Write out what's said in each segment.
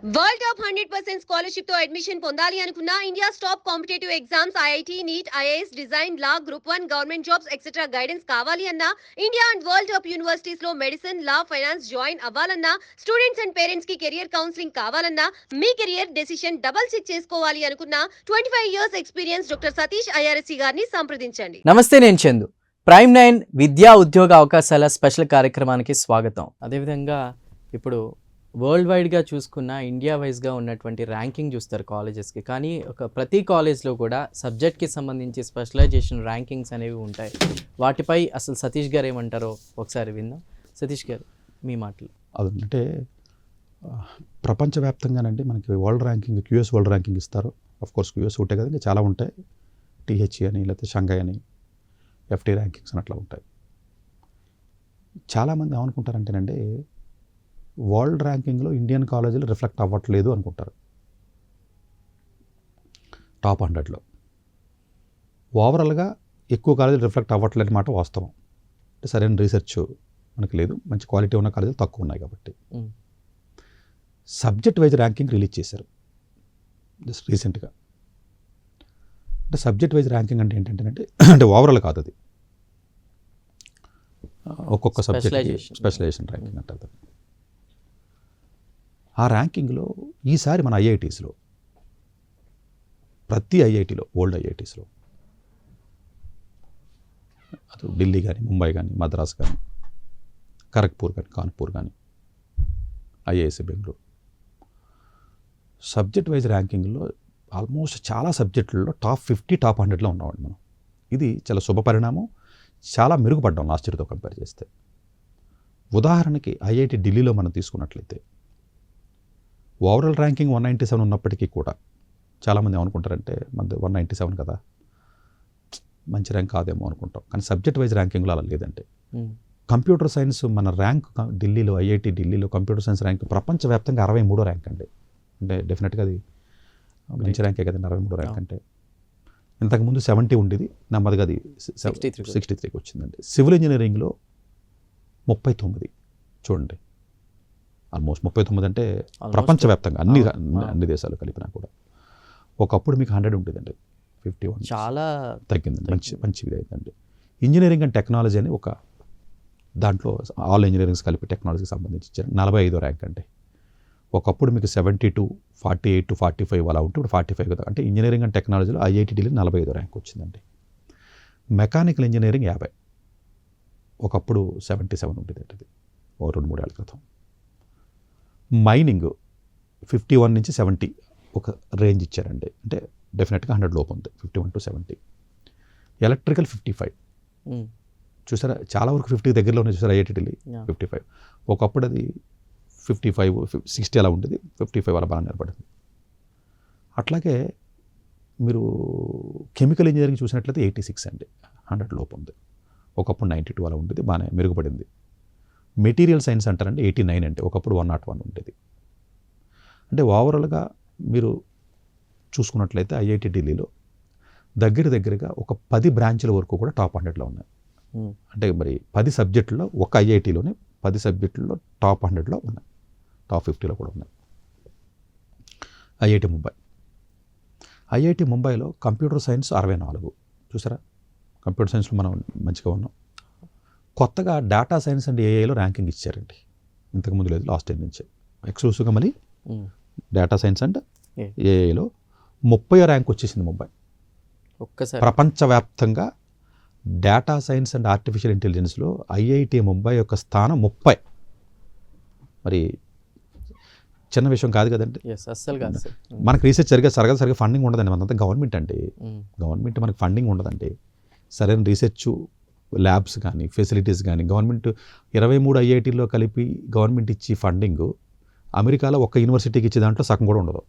World top 100% scholarship తో admission పొందాలి అనుకున్నా India's top competitive exams IIT NEET IAS design law group 1 government jobs etcetera guidance కావాలి అన్నా India and world top universities లో medicine law finance join అవ్వాలన్నా students and parents కి career counselling కావాలన్నా మీ కెరియర్ డెసిషన్ డబుల్ చెక్ చేసుకోవాలి అనుకున్నా 25 years experience doctor Satish IRSC గారిని సంప్రదించండి. నమస్తే, నేను చందు. ప్రైమ్ 9 విద్యా ఉద్యోగ అవకాశాల స్పెషల్ కార్యక్రమానికి స్వాగతం. అదేవిధంగా ఇప్పుడు వరల్డ్ వైడ్గా చూసుకున్న ఇండియా వైజ్గా ఉన్నటువంటి ర్యాంకింగ్ చూస్తారు కాలేజెస్కి, కానీ ప్రతి కాలేజ్లో కూడా సబ్జెక్ట్కి సంబంధించి స్పెషలైజేషన్ ర్యాంకింగ్స్ అనేవి ఉంటాయి. వాటిపై అసలు సతీష్ గారు ఏమంటారో ఒకసారి విందాం. సతీష్ గారు, మీ మాటలు. అదంటే ప్రపంచవ్యాప్తంగానండి మనకి world ranking, QS world ranking ఇస్తారు. కోర్స్ క్యూఎస్ ఉంటాయి కదా, ఇంకా చాలా ఉంటాయి. టీహెచ్ఈ అని, లేకపోతే షంఘై అని, ఎఫ్టీ ర్యాంకింగ్స్ అని అట్లా ఉంటాయి. చాలామంది ఏమనుకుంటారంటేనండి, వరల్డ్ ర్యాంకింగ్లో ఇండియన్ కాలేజీలు రిఫ్లెక్ట్ అవ్వట్లేదు అనుకుంటారు. టాప్ 100లో ఓవరాల్గా ఎక్కువ కాలేజీలు రిఫ్లెక్ట్ అవ్వట్లేదు మాట వాస్తవం. అంటే సరైన రీసెర్చ్ మనకి లేదు, మంచి క్వాలిటీ ఉన్న కాలేజీలు తక్కువ ఉన్నాయి కాబట్టి. సబ్జెక్ట్ వైజ్ ర్యాంకింగ్ రిలీజ్ చేశారు జస్ట్ రీసెంట్గా. అంటే సబ్జెక్ట్ వైజ్ ర్యాంకింగ్ అంటే ఏంటంటే అంటే ఓవరాల్ కాదు, అది ఒక్కొక్క సబ్జెక్ట్ స్పెషలైజేషన్ ర్యాంకింగ్ అంటారు. ఆ ర్యాంకింగ్లో ఈసారి మన ఐఐటీస్లో, ప్రతి ఐఐటీలో, ఓల్డ్ ఐఐటీస్లో, అటు ఢిల్లీ కానీ, ముంబై కానీ, మద్రాస్ కానీ, ఖరగ్పూర్ కానీ, కాన్పూర్ కానీ, ఐఐఎస్సి బెంగళూరు, సబ్జెక్ట్ వైజ్ ర్యాంకింగ్లో ఆల్మోస్ట్ చాలా సబ్జెక్టుల్లో టాప్ 50, టాప్ 100లో ఉన్నామండి మనం. ఇది చాలా శుభ పరిణామం, చాలా మెరుగుపడ్డాం లాస్ట్ ఇయర్తో కంపేర్ చేస్తే. ఉదాహరణకి ఐఐటి ఢిల్లీలో మనం తీసుకున్నట్లయితే ఓవరాల్ ర్యాంకింగ్ 197 ఉన్నప్పటికీ కూడా చాలామంది ఏమనుకుంటారంటే మనది 197 కదా, మంచి ర్యాంక్ కాదేమో అనుకుంటాం. కానీ సబ్జెక్ట్ వైజ్ ర్యాంకింగ్లో అలా లేదంటే. కంప్యూటర్ సైన్స్ మన ర్యాంక్ ఢిల్లీలో, ఐఐటి ఢిల్లీలో కంప్యూటర్ సైన్స్ ర్యాంక్ ప్రపంచవ్యాప్తంగా 63వ ర్యాంక్ అండి. అంటే డెఫినెట్గా అది మంచి ర్యాంకే కదండి, 63వ ర్యాంక్ అంటే. ఇంతకుముందు 70 ఉండేది, నెమ్మదిగా అది 63కి వచ్చిందండి. సివిల్ ఇంజనీరింగ్లో 39, చూడండి, ఆల్మోస్ట్ 39 అంటే ప్రపంచవ్యాప్తంగా అన్ని దేశాలు కలిపినా కూడా. ఒకప్పుడు మీకు 100 ఉండేదండి, 51 చాలా తగ్గిందండి. మంచి ఇది అయిందండి. ఇంజనీరింగ్ అండ్ టెక్నాలజీ అని ఒక దాంట్లో ఆల్ ఇంజనీరింగ్స్ కలిపి టెక్నాలజీకి సంబంధించి ఇచ్చారు, 45వ ర్యాంక్ అండి. ఒకప్పుడు మీకు 72, 48, 45 అలా ఉంటే ఇప్పుడు 45 కదా. అంటే ఇంజనీరింగ్ అండ్ టెక్నాలజీలో ఐఐటి ఢిల్లీ 45వ ర్యాంక్ వచ్చిందండి. మెకానికల్ ఇంజనీరింగ్ 50, ఒకప్పుడు 77 ఉండేది అది ఓ 2-3 ఏళ్ళ క్రితం. మైనింగ్ 51 నుంచి 70 ఒక రేంజ్ ఇచ్చారండి, అంటే డెఫినెట్గా 100 లోపు ఉంది, 51 to 70. ఎలక్ట్రికల్ 55, చూసారా చాలా వరకు 50 దగ్గరలో ఉన్నాయి, చూసారా ఐఐటి ఢిల్లీ 55. ఒకప్పుడు అది 55, 60 అలా ఉండేది, 55 అలా బాగా నిలబడింది. అట్లాగే మీరు కెమికల్ ఇంజనీరింగ్ చూసినట్లయితే 86 అండి, 100 లోపు ఉంది. ఒకప్పుడు 92 అలా ఉండేది, బాగానే మెరుగుపడింది. మెటీరియల్ సైన్స్ అంటారంటే 89 అంటే ఒకప్పుడు 101 ఉండేది. అంటే ఓవరాల్గా మీరు చూసుకున్నట్లయితే ఐఐటి ఢిల్లీలో దగ్గరగా ఒక 10 బ్రాంచ్ల వరకు కూడా టాప్ 100లో ఉన్నాయి. అంటే మరి 10 సబ్జెక్టుల్లో ఒక ఐఐటీలోనే 10 సబ్జెక్టుల్లో టాప్ 100లో ఉన్నాయి, టాప్ 50లో కూడా ఉన్నాయి. ఐఐటి ముంబైలో కంప్యూటర్ సైన్స్ 64, చూసారా కంప్యూటర్ సైన్స్లో మనం మంచిగా ఉన్నాం. కొత్తగా డేటా సైన్స్ అండ్ ఏఐలో ర్యాంకింగ్ ఇచ్చారండి, ఇంతకుముందు లేదు, లాస్ట్ ఇయర్ నుంచే ఎక్స్క్లూసివ్గా మళ్ళీ డేటా సైన్స్ అండ్ ఏఐలో 30వ ర్యాంక్ వచ్చేసింది ముంబై. ఒక్కసారి ప్రపంచవ్యాప్తంగా డేటా సైన్స్ అండ్ ఆర్టిఫిషియల్ ఇంటెలిజెన్స్లో ఐఐటి ముంబై యొక్క స్థానం 30. మరి చిన్న విషయం కాదు కదండి, అస్సలు కాదు. మనకు రీసెర్చ్ సరిగా ఫండింగ్ ఉండదండి, మనంతా గవర్నమెంట్ అండి. గవర్నమెంట్ మనకి ఫండింగ్ ఉండదండి, సరైన రీసెర్చ్ ల్యాబ్స్ కానీ ఫెసిలిటీస్ కానీ. గవర్నమెంట్ 23 ఐఐటీల్లో కలిపి గవర్నమెంట్ ఇచ్చి ఫండింగ్ అమెరికాలో ఒక్క యూనివర్సిటీకి ఇచ్చే దాంట్లో సగం కూడా ఉండదు.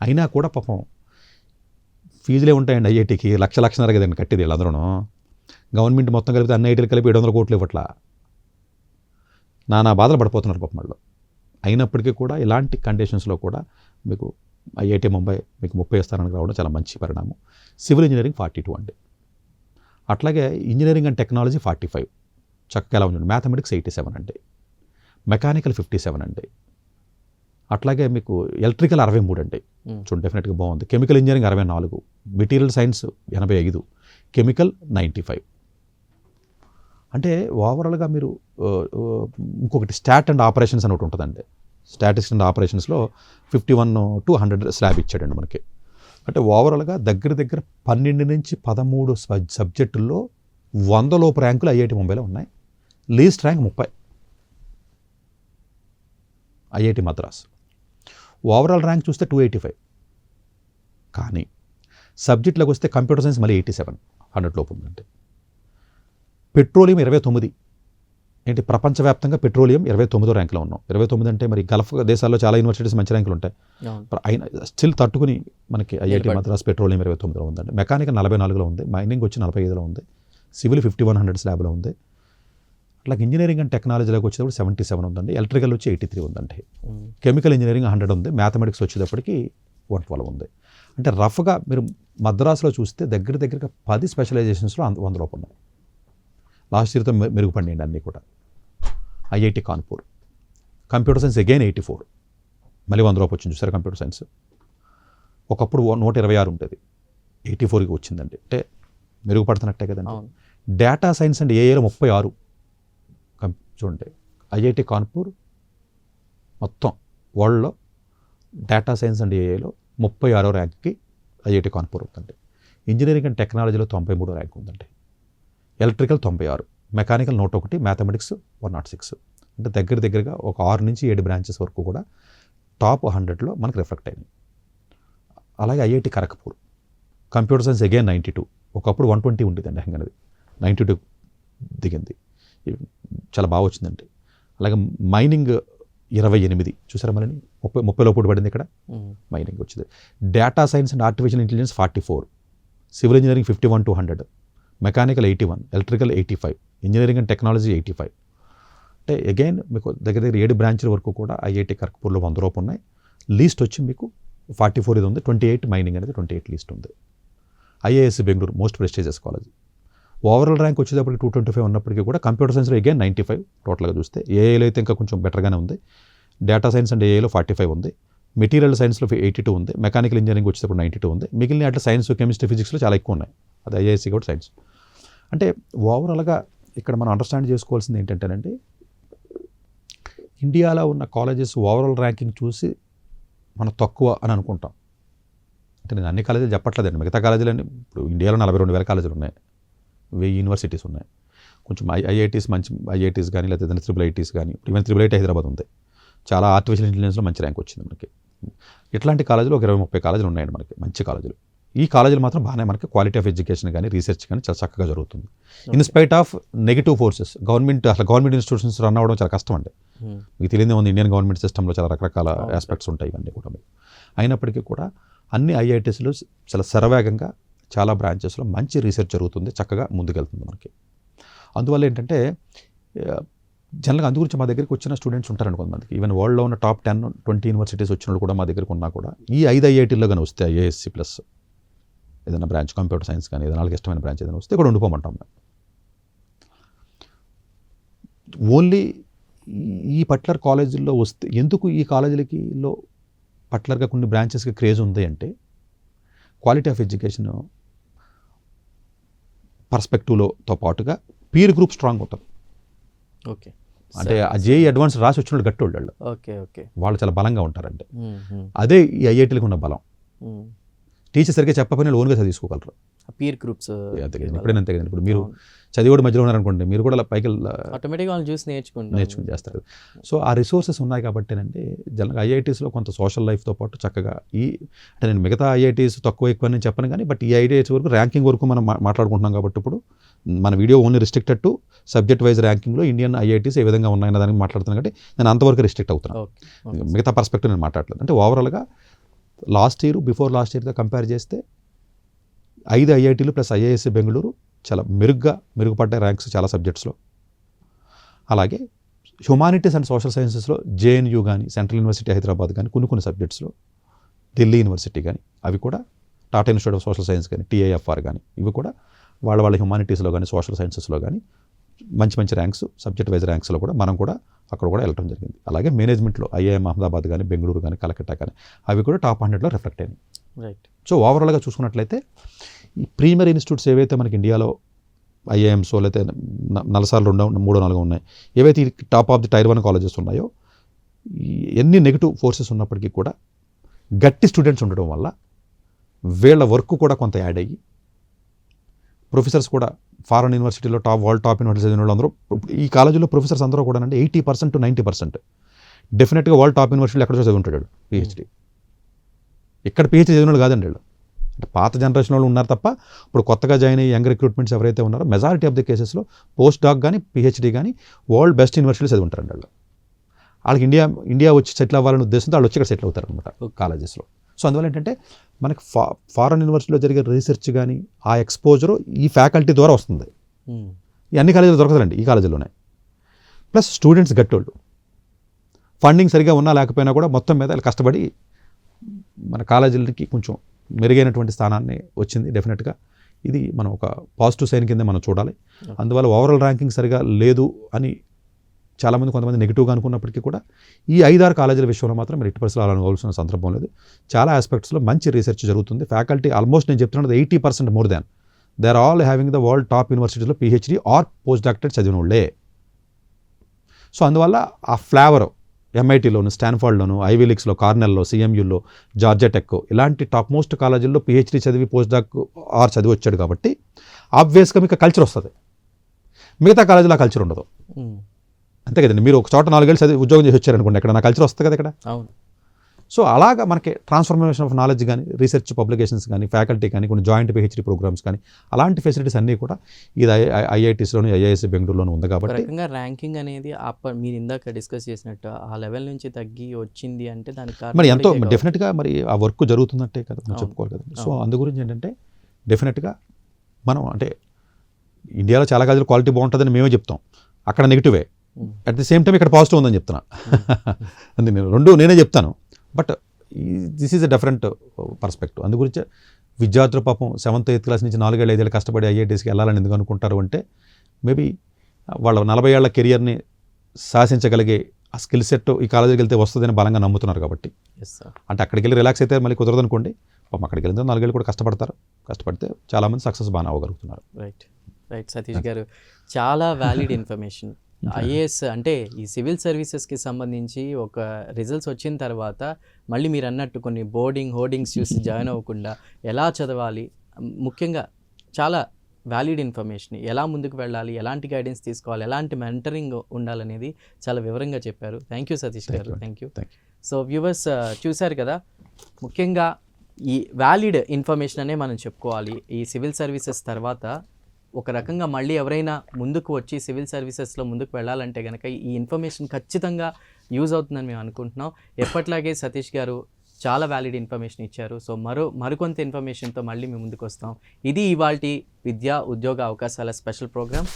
అయినా కూడా పాపం ఫీజులే ఉంటాయండి ఐఐటీకి, లక్షన్నర కదండి కట్టేది వీళ్ళందరూ. గవర్నమెంట్ మొత్తం కలిపితే అన్ని ఐఐటీలు కలిపి 700 కోట్లు ఇవ్వట్లా, నానా బాధలు పడిపోతున్నారు పాపం వాళ్ళు. అయినప్పటికీ కూడా ఇలాంటి కండిషన్స్లో కూడా మీకు ఐఐటి ముంబై మీకు 30 స్థానానికి రావడం చాలా మంచి పరిణామం. సివిల్ ఇంజనీరింగ్ 42 అండి. అట్లాగే ఇంజనీరింగ్ అండ్ టెక్నాలజీ 45 చక్కగా ఎలా ఉంది. మ్యాథమెటిక్స్ 87 అండి, మెకానికల్ 57 అండి, అట్లాగే మీకు ఎలక్ట్రికల్ 63 అండి, చూడండి డెఫినెట్గా బాగుంది. Chemical engineering 64, material science 85, chemical 95. అంటే ఓవరాల్గా మీరు ఇంకొకటి స్టాట్ అండ్ ఆపరేషన్స్ అని ఒకటి ఉంటుందండి. స్టాటిస్టిక్స్ అండ్ ఆపరేషన్స్లో 51 to 100 స్లాబ్ ఇచ్చాడండి మనకి. అంటే ఓవరాల్గా దగ్గర 12 నుంచి 13 సబ్జెక్టుల్లో 100 లోపు ర్యాంకులు ఐఐటి ముంబైలో ఉన్నాయి. Least rank 30 IIT Madras. Overall rank చూస్తే 285. కానీ సబ్జెక్టులకు వస్తే కంప్యూటర్ సైన్స్ మళ్ళీ 87, 100 లోపు ఉందంటే. పెట్రోలియం 29, ఏంటి ప్రపంచవ్యాప్తంగా పెట్రోలియం 29వ ర్యాంక్లో ఉన్నాం. 29 అంటే మరి గల్ఫ్ దేశాల్లో చాలా యూనివర్సిటీస్ మంచి ర్యాంకులు ఉంటాయి, అయినా స్టిల్ తట్టుకుని మనకి ఐఐటి మద్రాస్ పెట్రోలియం 29లో ఉందండి. మెకానికల్ 44లో ఉంది, మైనింగ్ వచ్చి 45లో ఉంది, సివిల్ 5100 స్లాబ్లో ఉంది. అట్లాగే ఇంజనీరింగ్ అండ్ టెక్నాలజీలోకి వచ్చేటప్పుడు 77 ఉందండి, ఎలక్ట్రికల్ వచ్చి 83 ఉందండి, కెమికల్ ఇంజనీరింగ్ 100 ఉంది, మ్యాథమెటిక్స్ వచ్చేటప్పటికి 112 ఉంది. అంటే రఫ్గా మీరు మద్రాసులో చూస్తే దగ్గర 10 స్పెషలైజేషన్స్లో 100 లోపు ఉన్నాయి. లాస్ట్ ఇయర్తో మెరుగుపడినాయండి అన్నీ కూడా. IIT Kanpur computer science again 84, మళ్ళీ 100 లోపు వచ్చింది చూసారు. కంప్యూటర్ సైన్స్ ఒకప్పుడు 126 ఉంటుంది, 84కి వచ్చిందండి, అంటే మెరుగుపడుతున్నట్టే కదండి. డేటా సైన్స్ అండ్ ఏఐలో 36 చూడండి. ఐఐటి కాన్పూర్ మొత్తం వరల్డ్లో డేటా సైన్స్ అండ్ ఏఐలో 36వ ర్యాంక్కి ఐఐటి కాన్పూర్ ఉందండి. ఇంజనీరింగ్ అండ్ టెక్నాలజీలో 93వ ర్యాంక్ ఉందండి, ఎలక్ట్రికల్ 96, మెకానికల్ 101, మ్యాథమెటిక్స్ 106. అంటే దగ్గరగా ఒక 6 నుంచి 7 బ్రాంచెస్ వరకు కూడా టాప్ 100లో మనకు రిఫ్లెక్ట్ అయినాయి. అలాగే IIT Kharagpur computer science again 92, ఒకప్పుడు 120 ఉండేదండి, హంగనది 92 దిగింది, చాలా బాగా వచ్చిందండి. అలాగే మైనింగ్ 28 చూసారా, మళ్ళీ 30 లోపు పడింది ఇక్కడ మైనింగ్ వచ్చింది. Data science and artificial intelligence 44, civil engineering 51 to 100, mechanical 81, electrical 85, engineering and technology 85. అంటే అగైన్ మీకు దగ్గర 7 బ్రాంచ్ల వరకు కూడా ఐఐటి ఖరగ్పూర్లో 100 లోపు ఉన్నాయి. లీస్ట్ వచ్చి మీకు 44 ఇది ఉంది, 28 మైనింగ్ అనేది 28 లీస్ట్ ఉంది. IAS Bengaluru most prestigious college. Overall rank వచ్చేటప్పటికి 225 ఉన్నప్పటికీ కూడా కంప్యూటర్ సైన్స్లో అగైన్ 95 టోటల్గా చూస్తే. ఏఐలో అయితే ఇంకా కొంచెం బెటర్గానే ఉంది. డేటా సైన్స్ అండ్ ఏఐలో 45 ఉంది, మెటీరియల్ సైన్స్లో 82 ఉంది, మెకానికల్ ఇంజనీరింగ్ వచ్చేటప్పుడు 92 ఉంది. మిగిలిన అట్లా సైన్స్, కెమిస్ట్రీ, ఫిజిక్స్లో చాలా ఎక్కువ ఉన్నాయి, అది ఐఐఎస్సి కూడా సైన్స్. అంటే ఓవరాల్గా ఇక్కడ మనం అండర్స్టాండ్ చేసుకోవాల్సింది ఏంటంటేనండి, ఇండియాలో ఉన్న కాలేజెస్ ఓవరాల్ ర్యాంకింగ్ చూసి మనం తక్కువ అని అనుకుంటాం. అంటే నేను అన్ని కాలేజీలు చెప్పట్లేదండి, మిగతా కాలేజీలన్నీ ఇప్పుడు ఇండియాలో 42,000 కాలేజీలు ఉన్నాయి, 1000 యూనివర్సిటీస్ ఉన్నాయి. కొంచెం ఐఐటీస్ మంచి ఐఐటీస్ కానీ లేకపోతే ఏదైనా ట్రిపుల్ ఐటీస్ కానీ, ఈవెన్ ట్రిపుల్ ఐటీ హైదరాబాద్ ఉంది, చాలా ఆర్టిఫిషియల్ ఇంటెలిజెన్స్లో మంచి ర్యాంక్ వచ్చింది మనకి. ఇట్లాంటి కాలేజీలు ఒక 20-30 కాలేజీలు ఉన్నాయండి మనకి, మంచి కాలేజీలు. ఈ కాలేజీలు మాత్రం బాగానే మనకి క్వాలిటీ ఆఫ్ ఎడ్యుకేషన్ కానీ రీసెర్చ్ కానీ చాలా చక్కగా జరుగుతుంది. In spite of negative forces, government institutions run అవ్వడం చాలా కష్టం అండి. మీకు తెలియదే ఉంది, ఇండియన్ గవర్నమెంట్ సిస్టంలో చాలా రకరకాల ఆస్పెక్ట్స్ ఉంటాయి, ఇవన్నీ కూడా. అయినప్పటికీ కూడా అన్ని ఐఐటీస్లో చాలా శరవేగంగా చాలా బ్రాంచెస్లో మంచి రీసెర్చ్ జరుగుతుంది, చక్కగా ముందుకెళ్తుంది మనకి. అందువల్ల ఏంటంటే జనరల్గా అందు గురించి మా దగ్గరికి వచ్చిన స్టూడెంట్స్ ఉంటారండి కొంతమందికి. ఈవెన్ వరల్డ్లో ఉన్న టాప్ 10-20 యూనివర్సిటీస్ వచ్చిన వాళ్ళు కూడా మా దగ్గరికి ఉన్నా కూడా ఈ 5 ఐఐటీల్లో కానీ వస్తే ఐఏఎస్సి ప్లస్ ఏదైనా బ్రాంచ్ కంప్యూటర్ సైన్స్ కానీ ఏదైనా వాళ్ళకి ఇష్టమైన బ్రాంచ్ ఏదైనా వస్తే ఇక్కడ ఉండిపోమంటాం మేము. ఓన్లీ ఈ పర్టికులర్ కాలేజీల్లో వస్తే ఎందుకు ఈ కాలేజీలకిలో పర్టికులర్గా కొన్ని బ్రాంచెస్కి క్రేజ్ ఉంది అంటే క్వాలిటీ ఆఫ్ ఎడ్యుకేషన్ పర్స్పెక్టివ్లోతో పాటుగా పీర్ గ్రూప్ స్ట్రాంగ్ ఉంటుంది. ఓకే, అంటే ఆ జేఈ అడ్వాన్స్ రాసి వచ్చిన వాళ్ళు గట్టి వాళ్ళు, వాళ్ళు చాలా బలంగా ఉంటారంటే అదే ఈ ఐఐటీలకు ఉన్న బలం. టీచర్ సరిగ్గా చెప్పకపోయినా ఓన్గా చదివించుకోగలరు. పీర్ గ్రూప్స్ ఎప్పుడైనా అంతే కదండి. ఇప్పుడు మీరు చదివి మధ్యలో ఉన్నారనుకోండి, మీరు కూడా పైకి ఆటోమేటిక్గా వాళ్ళు చూసి నేర్చుకుని చేస్తారు. సో ఆ రిసోర్సెస్ ఉన్నాయి కాబట్టేనండి జనరల్గా ఐఐటీస్లో కొంత సోషల్ లైఫ్తో పాటు చక్కగా అంటే నేను మిగతా ఐఐటీస్ తక్కువ ఎక్కువ నేను చెప్పను కానీ, బట్ ఈ ఐఐటీస్ వరకు ర్యాంకింగ్ వరకు మనం మాట్లాడుకుంటున్నాం కాబట్టి ఇప్పుడు మన video only restricted to subject wise ర్యాంకింగ్లో ఇండియన్ ఐఐటీస్ ఏ విధంగా ఉన్నాయన్న దానికి మాట్లాడుతున్నాను కాబట్టి నేను అంతవరకు రిస్ట్రిక్ట్ అవుతున్నాను, మిగతా పర్స్పెక్టివ్ నేను మాట్లాడలేదు. అంటే ఓవరాల్గా లాస్ట్ ఇయర్ బిఫోర్ లాస్ట్ ఇయర్తో కంపేర్ చేస్తే 5 ఐఐటీలు ప్లస్ ఐఐఎస్సి బెంగళూరు చాలా మెరుగుపడ్డ ర్యాంక్స్ చాలా సబ్జెక్ట్స్లో. అలాగే హ్యుమానిటీస్ అండ్ సోషల్ సైన్సెస్లో జేఎన్యూ కానీ, సెంట్రల్ యూనివర్సిటీ హైదరాబాద్ కానీ, కొన్ని సబ్జెక్ట్స్లో ఢిల్లీ యూనివర్సిటీ కానీ, అవి కూడా Tata institute of social science కానీ, టీఐఎఫ్ఆర్ కానీ, ఇవి కూడా వాళ్ళ హ్యుమానిటీస్లో కానీ సోషల్ సైన్సెస్లో కానీ మంచి మంచి ర్యాంక్స్, సబ్జెక్ట్ వైజ్ ర్యాంక్స్లో కూడా మనం కూడా అక్కడ కూడా వెళ్ళడం జరిగింది. అలాగే మేనేజ్మెంట్లో ఐఐఎం అహ్మదాబాద్ కానీ, బెంగళూరు కానీ, కలకత్తా కానీ అవి కూడా టాప్ 100లో రిఫ్లెక్ట్ అయినాయి. రైట్. సో ఓవరాల్గా చూసుకున్నట్లయితే ఈ ప్రీమియర్ ఇన్స్టిట్యూట్స్ ఏవైతే మనకి ఇండియాలో ఐఐఎంస్ లేకపోతే నలసార్లు 3-4 ఉన్నాయి, ఏవైతే top of the tier 1 colleges ఉన్నాయో, ఎన్ని నెగిటివ్ ఫోర్సెస్ ఉన్నప్పటికీ కూడా గట్టి స్టూడెంట్స్ ఉండడం వల్ల వీళ్ళ వర్క్ కూడా కొంత యాడ్ అయ్యి ప్రొఫెసర్స్ కూడా ఫారెన్ యూనివర్సిటీలో వరల్డ్ టాప్ యూనివర్సిటీ చదివిన వాళ్ళు అందరూ ఈ కాలేజీలో ప్రొఫెసర్స్ అందరూ కూడా అంటే 80% to 90% డెఫినెట్గా వరల్డ్ టాప్ యూనివర్సిటీలో ఎక్కడో చదివి ఉంటాడు పిహెచ్డీ. ఇక్కడ పిహెచ్డీ చదివిన వాళ్ళు కాదండి వీళ్ళు, అంటే పాత జనరేషన్ వాళ్ళు ఉన్నారు తప్ప ఇప్పుడు కొత్తగా జాయిన్ అయ్యి యంగ్ రిక్రూట్మెంట్స్ ఎవరైతే ఉన్నారో మెజారిటీ ఆఫ్ ది కేసెస్లో పోస్ట్ డాక్ కానీ పిహెచ్డీ కానీ వరల్డ్ బెస్ట్ యూనివర్సిటీలో చదివి ఉంటారండి వాళ్ళు. వాళ్ళకి ఇండియా వచ్చి సెటిల్ అవ్వాలనే ఉద్దేశంతో వాళ్ళు వచ్చి ఇక్కడ సెటిల్ అవుతారు అనమాట కాలేజెస్లో. సో అందువల్ల ఏంటంటే మనకి ఫారెన్ యూనివర్సిటీలో జరిగే రీసెర్చ్ కానీ ఆ ఎక్స్పోజరు ఈ ఫ్యాకల్టీ ద్వారా వస్తుంది. ఈ అన్ని కాలేజీలు దొరకదండి, ఈ కాలేజీలోనే. ప్లస్ స్టూడెంట్స్ గట్టోళ్ళు, ఫండింగ్ సరిగా ఉన్నా లేకపోయినా కూడా మొత్తం మీద వాళ్ళు కష్టపడి మన కాలేజీలకి కొంచెం మెరుగైనటువంటి స్థానాన్ని వచ్చింది. డెఫినెట్గా ఇది మనం ఒక పాజిటివ్ సైన్ కింద మనం చూడాలి. అందువల్ల ఓవరాల్ ర్యాంకింగ్ సరిగా లేదు అని చాలామంది కొంతమంది నెగిటివ్గా అనుకున్నప్పటికీ కూడా ఈ 5-6 కాలేజీల విషయంలో మాత్రం మీరు ఎట్టి పరిస్థితుల్లో అనుకోవాల్సిన సందర్భం లేదు. చాలా ఆస్పెక్ట్స్లో మంచి రీసెర్చ్ జరుగుతుంది. ఫ్యాకల్టీ ఆల్మోస్ట్ నేను చెప్తున్నది 80% more than they are all having the world top యూనివర్సిటీస్లో పిహెచ్డీ ఆర్ పోస్ట్ డాక్టరేట్ చదివిన వాళ్ళే. సో అందువల్ల ఆ ఫ్లేవర్ ఎంఐటీలోను, స్టాన్ఫర్డ్లోను, ఐవీ లీగ్స్లో, కార్నెల్లో, సిఎంయూలో, జార్జియా టెక్ ఇలాంటి టాప్ మోస్ట్ కాలేజీల్లో పిహెచ్డీ చదివి పోస్ట్ డాక్ ఆర్ చదివి వచ్చాడు కాబట్టి ఆబ్వియస్గా మీకు కల్చర్ వస్తుంది. మిగతా కాలేజీలో ఆ కల్చర్ ఉండదు. అంతే కదండి, మీరు ఒక చోట 4 ఏళ్ళు చదివి ఉద్యోగం చేసి వచ్చారనుకోండి, ఎక్కడ నా కల్చర్ వస్తుంది కదా ఇక్కడ. అవును. సో అలాగా మనకి ట్రాన్స్ఫర్మేషన్ ఆఫ్ నాలెడ్జ్ కానీ, రీసెర్చ్ పబ్లికేషన్స్ కానీ, ఫ్యాకల్టీ కానీ, కొన్ని జాయింట్ పిహెచ్డీ ప్రోగ్రామ్స్ కానీ అలాంటి ఫెసిలిటీస్ అన్నీ కూడా ఇది ఐఐటీస్లోను, ఐఐఎస్ బెంగళూరులోను ఉంది కాబట్టి ర్యాంకింగ్ అనేది మీరు ఇందాక డిస్కస్ చేసినట్టు ఆ లెవెల్ నుంచి తగ్గి వచ్చింది అంటే దానికి మరి ఎంతో డెఫినెట్గా మరి ఆ వర్క్ జరుగుతున్నట్టే కదా మనం చెప్పుకోవాలి కదండి. సో అందు గురించి ఏంటంటే డెఫినెట్గా మనం అంటే ఇండియాలో చాలా కాలేజీలు క్వాలిటీ బాగుంటుందని మేమే చెప్తాం, అక్కడ నెగిటివే. అట్ ది సేమ్ టైం ఇక్కడ పాజిటివ్ ఉందని చెప్తున్నా. అది నేను రెండు నేనే చెప్తాను, but this is a different perspective. అందు గురించి విద్యార్థులు పాపం 7th 8th క్లాస్ నుంచి 4-5 ఏళ్ళు కష్టపడి ఐఐటీస్కి వెళ్ళాలని ఎందుకు అనుకుంటారు అంటే మేబీ వాళ్ళ 40 ఏళ్ల కెరియర్ని శాసించగలిగే ఆ స్కిల్ సెట్ ఈ కాలేజీకి వెళ్తే వస్తుందని బలంగా నమ్ముతున్నారు కాబట్టి. అంటే అక్కడికి వెళ్ళి రిలాక్స్ అయితే మళ్ళీ కుదరదు అనుకోండి, పాపం అక్కడికి వెళ్తే 4 ఏళ్ళు కూడా కష్టపడతారు. కష్టపడితే చాలామంది సక్సెస్ బాగా అవ్వగలుగుతున్నారు. రైట్. సతీష్ గారు, చాలా వ్యాలిడ్ ఇన్ఫర్మేషన్. ఐఏఎస్ అంటే ఈ సివిల్ సర్వీసెస్కి సంబంధించి ఒక రిజల్ట్స్ వచ్చిన తర్వాత మళ్ళీ మీరు అన్నట్టు కొన్ని హోర్డింగ్స్ చూసి జాయిన్ అవ్వకుండా ఎలా చదవాలి, ముఖ్యంగా చాలా వ్యాలిడ్ ఇన్ఫర్మేషన్, ఎలా ముందుకు వెళ్ళాలి, ఎలాంటి గైడెన్స్ తీసుకోవాలి, ఎలాంటి మెంటరింగ్ ఉండాలనేది చాలా వివరంగా చెప్పారు. థ్యాంక్ యూ సతీష్ గారు. Thank you. సో వ్యూవర్స్ చూశారు కదా, ముఖ్యంగా ఈ వ్యాలిడ్ ఇన్ఫర్మేషన్ అనే మనం చెప్పుకోవాలి. ఈ సివిల్ సర్వీసెస్ తర్వాత ఒక రకంగా మళ్ళీ ఎవరైనా ముందుకు వచ్చి సివిల్ సర్వీసెస్లో ముందుకు వెళ్ళాలంటే కనుక ఈ ఇన్ఫర్మేషన్ ఖచ్చితంగా యూజ్ అవుతుందని మేము అనుకుంటున్నాం. ఎప్పట్లాగే సతీష్ గారు చాలా వ్యాలిడ్ ఇన్ఫర్మేషన్ ఇచ్చారు. సో మరికొంత ఇన్ఫర్మేషన్తో మళ్ళీ మేము ముందుకు వస్తాం. ఇది ఇవాల్టి విద్యా ఉద్యోగ అవకాశాల special programme.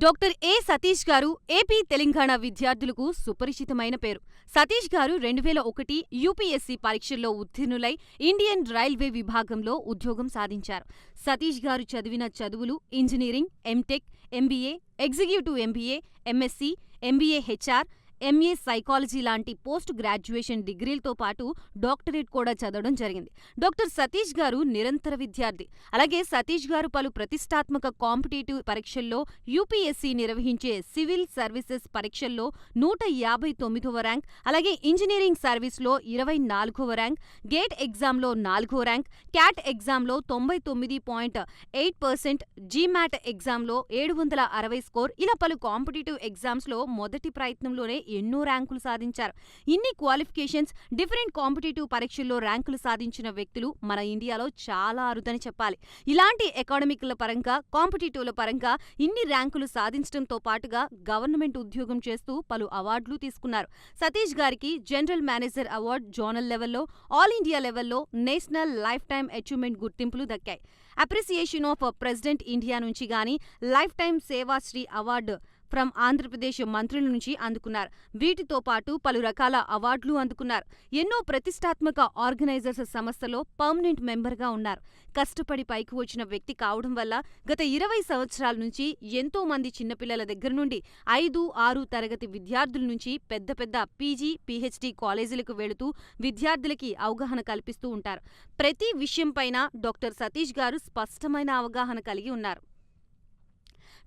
Doctor A Satish గారు ఏపీ తెలంగాణ విద్యార్థులకు సుపరిచితమైన పేరు. సతీష్ గారు 2001 యూపీఎస్సీ పరీక్షల్లో ఉత్తీర్ణులై ఇండియన్ రైల్వే విభాగంలో ఉద్యోగం సాధించారు. సతీష్ గారు చదివిన చదువులు engineering, MTech, MBA, executive MBA, MSc, MBA HR, MA psychology లాంటి పోస్ట్ గ్రాడ్యుయేషన్ డిగ్రీలతో పాటు డాక్టరేట్ కూడా చదవడం జరిగింది. డాక్టర్ సతీష్ గారు నిరంతర విద్యార్థి. అలాగే సతీష్ గారు పలు ప్రతిష్టాత్మక కాంపిటేటివ్ పరీక్షల్లో యూపీఎస్సీ నిర్వహించే సివిల్ సర్వీసెస్ పరీక్షల్లో 159వ ర్యాంక్, అలాగే ఇంజనీరింగ్ సర్వీస్లో 24వ ర్యాంక్, గేట్ ఎగ్జామ్లో 4వ ర్యాంక్, క్యాట్ ఎగ్జామ్లో 99.8%, జీమాట్ ఎగ్జామ్లో 760 స్కోర్, ఇలా పలు కాంపిటేటివ్ ఎగ్జామ్స్లో మొదటి ప్రయత్నంలోనే ఎన్నో ర్యాంకులు సాధించారు. ఇన్ని క్వాలిఫికేషన్స్, డిఫరెంట్ కాంపిటేటివ్ పరీక్షల్లో ర్యాంకులు సాధించిన వ్యక్తులు మన ఇండియాలో చాలా అరుదని చెప్పాలి. ఇలాంటి అకాడమిక్ల పరంగా, కాంపిటేటివ్ల పరంగా ఇన్ని ర్యాంకులు సాధించడంతో పాటుగా గవర్నమెంట్ ఉద్యోగం చేస్తూ పలు అవార్డులు తీసుకున్నారు. సతీష్ గారికి జనరల్ మేనేజర్ అవార్డు జోనల్ లెవెల్లో, ఆల్ ఇండియా లెవెల్లో నేషనల్ లైఫ్ టైమ్ అచీవ్మెంట్ గుర్తింపులు దక్కాయి. అప్రిసియేషన్ ఆఫ్ ప్రెసిడెంట్ ఇండియా నుంచి గానీ, life time Sevashri award from Andhra Pradesh మంత్రుల నుంచి అందుకున్నారు. వీటితో పాటు పలు రకాల అవార్డులు అందుకున్నారు. ఎన్నో ప్రతిష్టాత్మక ఆర్గనైజర్స్ సంస్థలో పర్మనెంట్ మెంబర్గా ఉన్నారు. కష్టపడి పైకి వచ్చిన వ్యక్తి కావడం వల్ల గత 20 సంవత్సరాల నుంచి ఎంతో మంది చిన్నపిల్లల దగ్గర నుండి 5, 6 తరగతి విద్యార్థుల నుంచి పెద్ద పెద్ద పీజీ, పీహెచ్డీ కాలేజీలకు వెళుతూ విద్యార్థులకి అవగాహన కల్పిస్తూ ఉంటారు. ప్రతి విషయంపైన డాక్టర్ సతీష్ గారు స్పష్టమైన అవగాహన కలిగి ఉన్నారు.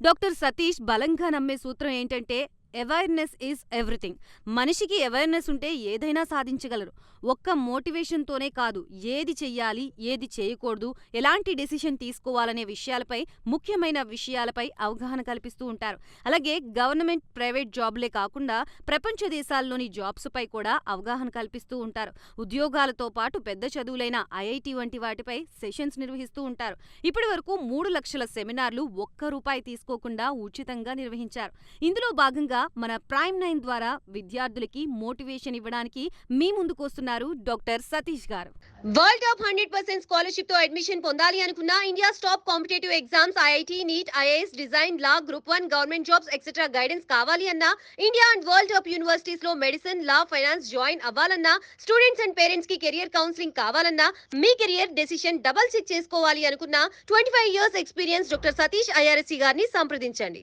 డాక్టర్ సతీష్ బలంగా నమ్మే సూత్రం ఏంటంటే అవేర్నెస్ ఈజ్ ఎవ్రీథింగ్. మనిషికి అవేర్నెస్ ఉంటే ఏదైనా సాధించగలరు. ఒక్క మోటివేషన్తోనే కాదు, ఏది చెయ్యాలి, ఏది చేయకూడదు, ఎలాంటి డెసిషన్ తీసుకోవాలనే విషయాలపై, ముఖ్యమైన విషయాలపై అవగాహన కల్పిస్తూ ఉంటారు. అలాగే గవర్నమెంట్, ప్రైవేట్ జాబ్లే కాకుండా ప్రపంచ దేశాల్లోని జాబ్స్ పై కూడా అవగాహన కల్పిస్తూ ఉంటారు. ఉద్యోగాలతో పాటు పెద్ద చదువులైన ఐఐటి వంటి వాటిపై సెషన్స్ నిర్వహిస్తూ ఉంటారు. ఇప్పటి వరకు 3 లక్షల సెమినార్లు ఒక్క రూపాయి తీసుకోకుండా ఉచితంగా నిర్వహించారు. ఇందులో భాగంగా మన ప్రైమ్ 9 ద్వారా విద్యార్థులకి మోటివేషన్ ఇవ్వడానికి మీ ముందుకు వస్తున్నారు డాక్టర్ సతీష్ గారు. వరల్డ్ టాప్ 100% స్కాలర్షిప్ తో అడ్మిషన్ పొందాలి అనుకున్నా India top competitive exams IIT, NEET, IAS, design, law, group 1 government jobs etcetera guidance కావాలి అన్నా, India and world top universities లో మెడిసిన్, లా, ఫైనాన్స్ జాయిన్ అవ్వాలన్నా, స్టూడెంట్స్ అండ్ పేరెంట్స్ కి career counselling కావాలన్నా, మీ కెరియర్ డెసిషన్ డబుల్ చెక్ చేసుకోవాలి అనుకున్నా 25 years experience doctor Satish IRSC గారిని సంప్రదించండి.